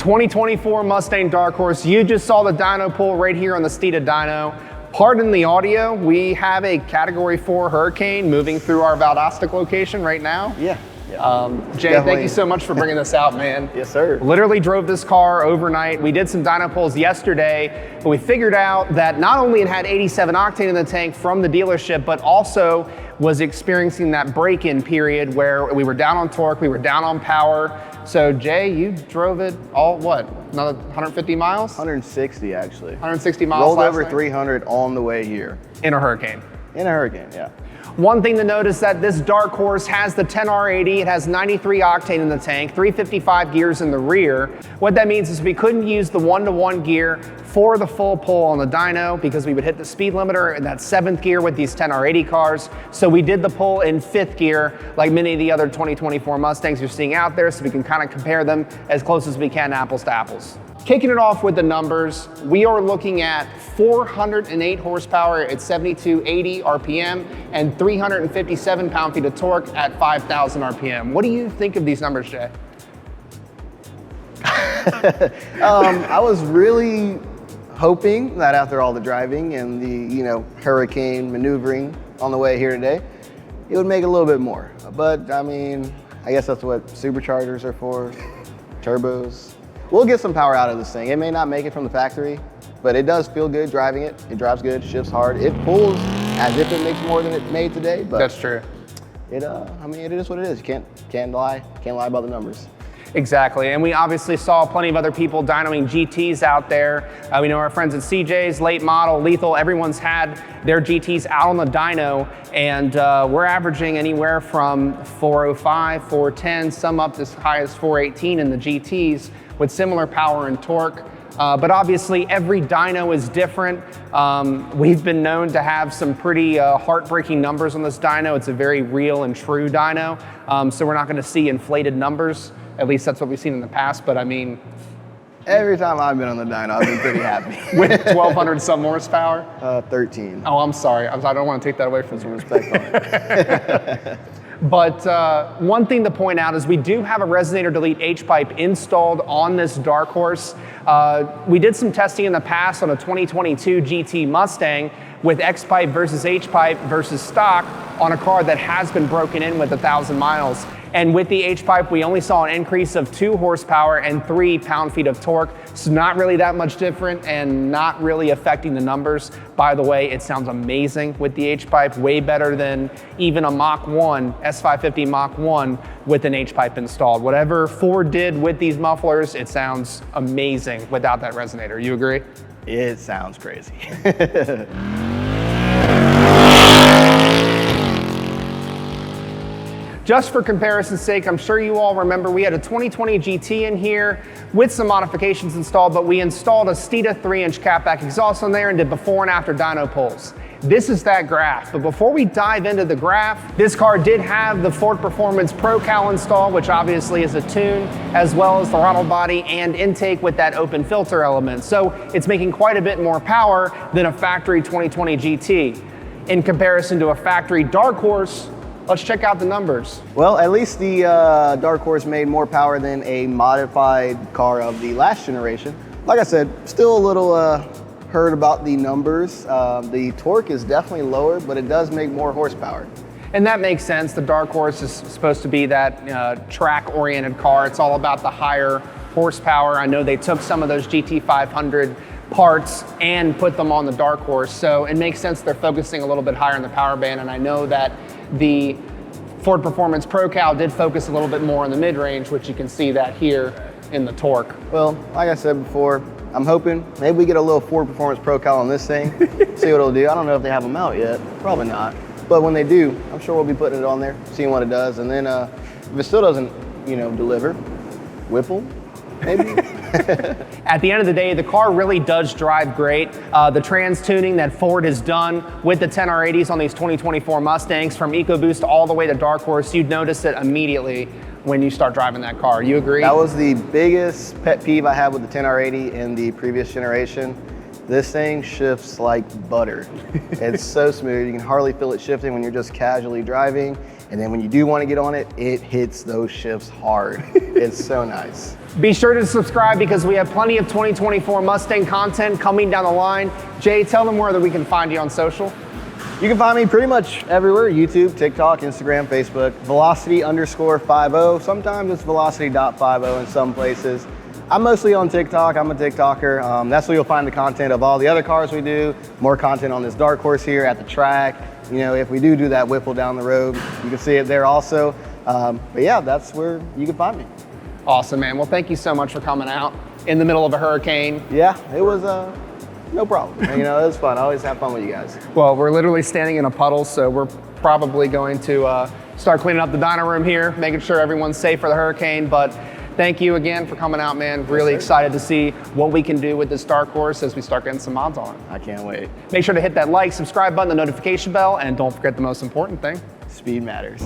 ...2024 Mustang Dark Horse. You just saw the dyno pull right here on the Steeda dyno. Pardon the audio, we have a Category 4 Hurricane moving through our Valdosta location right now. Yeah. Jay, thank you so much for bringing this out, man. Yes, sir. Literally drove this car overnight. We did some dyno pulls yesterday, but we figured out that not only it had 87 octane in the tank from the dealership, but also was experiencing that break-in period where we were down on torque, we were down on power. So Jay, you drove it all, what, another 150 miles? 160 actually. 160 miles Rolled last over night? 300 on the way here. In a Hurricane. In a Hurricane, yeah. One thing to note is that this Dark Horse has the 10R80, it has 93 octane in the tank, 355 gears in the rear. What that means is we couldn't use the 1-to-1 gear for the full pull on the dyno because we would hit the speed limiter in that 7th gear with these 10R80 cars. So we did the pull in 5th gear like many of the other 2024 Mustangs you're seeing out there, so we can kind of compare them as close as we can apples to apples. Kicking it off with the numbers, we are looking at 408 horsepower at 7280 RPM and 357 pound-feet of torque at 5,000 RPM. What do you think of these numbers, Jay? I was really hoping that after all the driving and the hurricane maneuvering on the way here today, it would make a little bit more. But I mean, I guess that's what superchargers are for, turbos. We'll get some power out of this thing. It may not make it from the factory, but it does feel good driving it. It drives good, shifts hard. It pulls as if it makes more than it made today. But that's true. I mean, it is what it is. You can't lie about the numbers. Exactly, and we obviously saw plenty of other people dynoing GTs out there. We know our friends at CJ's, Late Model, Lethal, everyone's had their GTs out on the dyno, and we're averaging anywhere from 405, 410, some up as high as 418 in the GTs with similar power and torque. But obviously every dyno is different. We've been known to have some pretty heartbreaking numbers on this dyno. It's a very real and true dyno, so we're not gonna see inflated numbers. At least that's what we've seen in the past, but I mean... Every time I've been on the dyno, I've been pretty happy. With 1,200 some horsepower? 13. Oh, I'm sorry. I don't want to take that away from some respect on it. But one thing to point out is we do have a Resonator Delete H-pipe installed on this Dark Horse. We did some testing in the past on a 2022 GT Mustang with X-pipe versus H-pipe versus stock on a car that has been broken in with 1,000 miles. And with the H-pipe, we only saw an increase of 2 horsepower and 3 pound-feet of torque. So not really that much different and not really affecting the numbers. By the way, it sounds amazing with the H-pipe, way better than even a Mach 1, S550 Mach 1 with an H-pipe installed. Whatever Ford did with these mufflers, it sounds amazing without that resonator. You agree? It sounds crazy. Just for comparison's sake, I'm sure you all remember we had a 2020 GT in here with some modifications installed, but we installed a Steeda 3-inch catback exhaust on there and did before and after dyno pulls. This is that graph, but before we dive into the graph, this car did have the Ford Performance Pro Cal installed, which obviously is a tune, as well as the throttle body and intake with that open filter element. So it's making quite a bit more power than a factory 2020 GT. In comparison to a factory Dark Horse, let's check out the numbers. Well, at least the Dark Horse made more power than a modified car of the last generation. Like I said, still a little heard about the numbers. The torque is definitely lower, but it does make more horsepower. And that makes sense. The Dark Horse is supposed to be that track-oriented car. It's all about the higher horsepower. I know they took some of those GT500 parts and put them on the Dark Horse, so it makes sense they're focusing a little bit higher in the power band, and I know that the Ford Performance Pro Cal did focus a little bit more in the mid-range, which you can see that here in the torque. Well, like I said before, I'm hoping maybe we get a little Ford Performance Pro Cal on this thing, see what it'll do. I don't know if they have them out yet, probably not. But when they do, I'm sure we'll be putting it on there, seeing what it does, and then if it still doesn't, deliver, Whipple. maybe. At the end of the day, the car really does drive great. The trans tuning that Ford has done with the 10R80s on these 2024 Mustangs, from EcoBoost all the way to Dark Horse, you'd notice it immediately when you start driving that car. You agree? That was the biggest pet peeve I had with the 10R80 in the previous generation. This thing shifts like butter. It's so smooth. You can hardly feel it shifting when you're just casually driving. And then when you do want to get on it, it hits those shifts hard. It's so nice. Be sure to subscribe because we have plenty of 2024 Mustang content coming down the line. Jay, tell them where that we can find you on social. You can find me pretty much everywhere: YouTube, TikTok, Instagram, Facebook, velocity_50. Sometimes it's velocity.50 in some places. I'm mostly on TikTok. I'm a TikToker. That's where you'll find the content of all the other cars we do, more content on this Dark Horse here at the track. You know, if we do that Whipple down the road, you can see it there also. But yeah, that's where you can find me. Awesome, man. Well, thank you so much for coming out in the middle of a hurricane. Yeah, it was no problem. You know, it was fun. I always have fun with you guys. Well, we're literally standing in a puddle, so we're probably going to start cleaning up the dyno room here, making sure everyone's safe for the hurricane. But thank you again for coming out, man. Really excited to see what we can do with this Dark Horse as we start getting some mods on it. I can't wait. Make sure to hit that like, subscribe button, the notification bell, and don't forget the most important thing. Speed matters.